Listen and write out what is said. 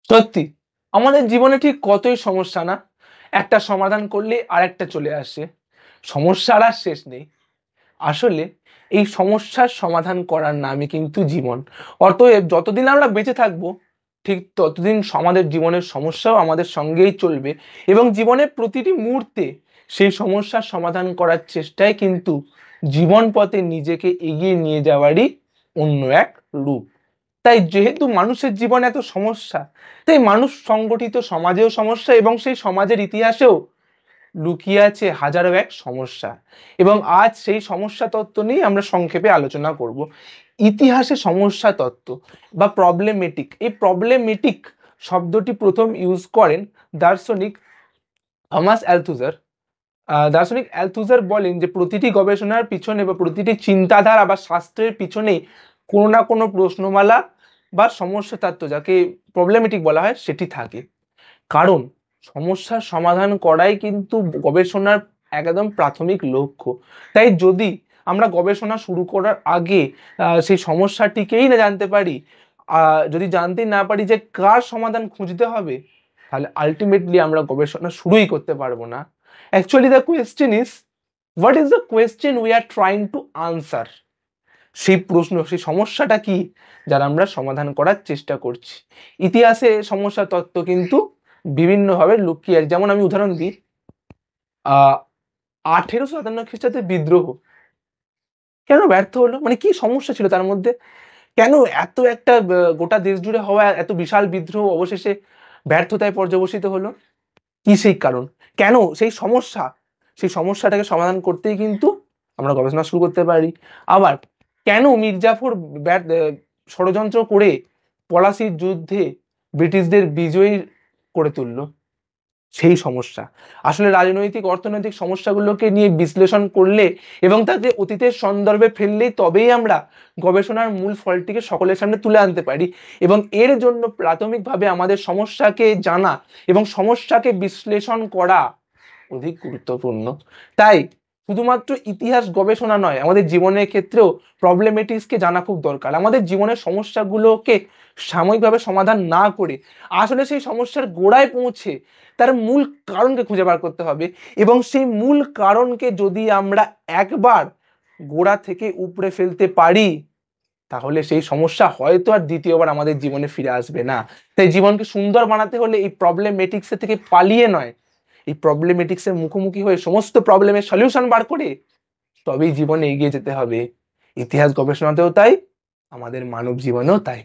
সত্যি আমাদের জীবনে ঠিক কতই সমস্যা না, একটা সমাধান করলে আরেকটা চলে আসে। সমস্যার আর শেষ নেই। আসলে এই সমস্যার সমাধান করার নামই কিন্তু জীবন। অতএব যতদিন আমরা বেঁচে থাকবো ঠিক ততদিন আমাদের জীবনের সমস্যাও আমাদের সঙ্গেই চলবে, এবং জীবনের প্রতিটি মুহূর্তে সেই সমস্যার সমাধান করার চেষ্টায় কিন্তু জীবন পথে নিজেকে এগিয়ে নিয়ে যাওয়ারই অন্য এক রূপ। তাই যেহেতু মানুষের জীবনে এত সমস্যা, তাই মানুষ সংগঠিত সমাজেও সমস্যা, এবং সেই সমাজের ইতিহাসেও লুকিয়ে আছে হাজারো এক সমস্যা। এবং আজ সেই সমস্যা তত্ত্ব নিয়ে আমরা সংক্ষেপে আলোচনা করব। ইতিহাসে সমস্যা তত্ত্ব বা প্রবলেমেটিক, এই প্রবলেমেটিক শব্দটি প্রথম ইউজ করেন দার্শনিক থমাস অ্যালথুজার। দার্শনিক অ্যালথুজার বলেন যে প্রতিটি গবেষণার পিছনে বা প্রতিটি চিন্তাধারা বা শাস্ত্রের পিছনে কোনো না কোনো প্রশ্নমালা বা সমস্যা তত্ত্ব, যাকে প্রবলেমেটিক বলা হয়, সেটি থাকে। কারণ সমস্যার সমাধান করাই কিন্তু গবেষণার একদম প্রাথমিক লক্ষ্য। তাই যদি আমরা গবেষণা শুরু করার আগে সেই সমস্যাটিকেই না জানতে পারি, যদি জানতেই না পারি যে কার সমাধান খুঁজতে হবে, তাহলে আলটিমেটলি আমরা গবেষণা শুরুই করতে পারবো না। Actually the question is, what is the question we are trying to answer? সেই প্রশ্ন, সেই সমস্যাটা কি যার আমরা সমাধান করার চেষ্টা করছি। ইতিহাসে সমস্যা তত্ত্ব কিন্তু বিভিন্নভাবে লুকিয়ে আছে। যেমন আমি উদাহরণ দিই, 1857 খ্রিস্টাব্দে বিদ্রোহ কেন ব্যর্থ হলো, মানে কি সমস্যা ছিল তার মধ্যে? কেন এত একটা গোটা দেশ জুড়ে হওয়া এত বিশাল বিদ্রোহ অবশেষে ব্যর্থতায় পর্যবসিত হলো? কি সেই কারণ? কেন সেই সমস্যা, সেই সমস্যাটাকে সমাধান করতেই কিন্তু আমরা গবেষণা শুরু করতে পারি। আবার কেন মির্জাফর ষড়যন্ত্র করে পলাশির যুদ্ধে ব্রিটিশদের বিজয়ী করে তুললো? সেই সমস্যা। আসলে রাজনৈতিক অর্থনৈতিক সমস্যাগুলোকে নিয়ে বিশ্লেষণ করলে এবং তাদের অতীতের সন্দর্ভে ফেললেই তবেই আমরা গবেষণার মূল ফলটিকে সকলের সামনে তুলে আনতে পারি। এবং এর জন্য প্রাথমিকভাবে আমাদের সমস্যাকে জানা এবং সমস্যাকে বিশ্লেষণ করা অধিক গুরুত্বপূর্ণ। তাই শুধুমাত্র ইতিহাস গবেষণা নয়, আমাদের জীবনের ক্ষেত্রেও প্রবলেমেটিক্সকে জানা খুব দরকার। আমাদের জীবনের সমস্যাগুলোকে সাময়িকভাবে সমাধান না করে আসলে সেই সমস্যার গোড়ায় পৌঁছে তার মূল কারণকে খুঁজে বার করতে হবে। এবং সেই মূল কারণকে যদি আমরা একবার গোড়া থেকে উপড়ে ফেলতে পারি, তাহলে সেই সমস্যা হয়তো আর দ্বিতীয়বার আমাদের জীবনে ফিরে আসবে না। তাই জীবনকে সুন্দর বানাতে হলে এই প্রবলেমেটিক্স থেকে পালিয়ে নয়, এই প্রবলেমেটিক্স এর মুখোমুখি হয়ে সমস্ত প্রবলেমের সলিউশন বার করে তবেই জীবনে এগিয়ে যেতে হবে। ইতিহাস গবেষণাতেও তাই, আমাদের মানব জীবনেও তাই।